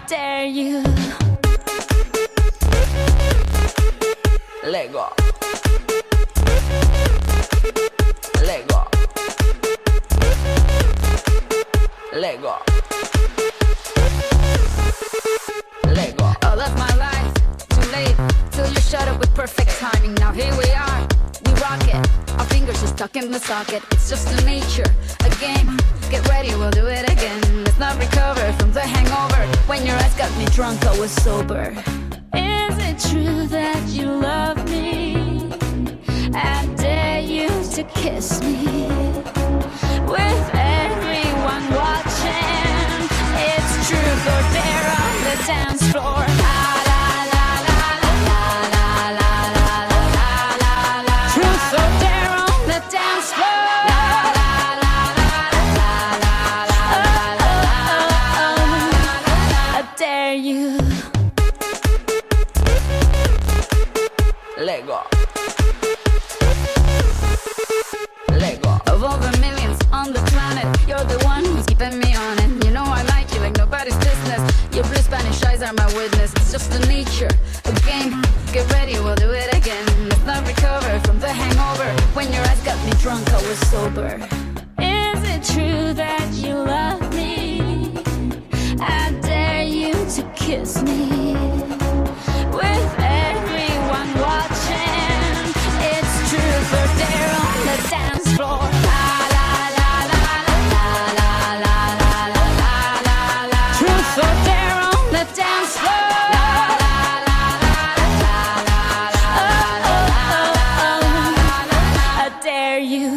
Dare you? Let go. Let go. Let go. Let go. All of my life, too late, till you shut up with perfect timing. Now here we are, we rock it. Our fingers are stuck in the socket. It's just a nature, a game. Get ready, we'll do it again. Let's not recover from the hangover. When your eyes got me drunk, I was sober. Is it true that you love me? I dare you to kiss me. With everyone watching, it's truth or dare on the dance floor. Truth or dare on the dance floor. I dare you. Let go. Let go. Of all the millions on the planet, you're the one who's keeping me on it. You know I like you like nobody's business. Your blue Spanish eyes are my witness. It's just a nature, a game. Get ready, we'll do it again. Let's not recover from the hangover. When your eyes got me drunk, I was sober. Is it true that you love me? I dare you to kiss me. With everyone watching, it's truth or dare on the dance floor. Truth or dare on the dance floor. I dare you.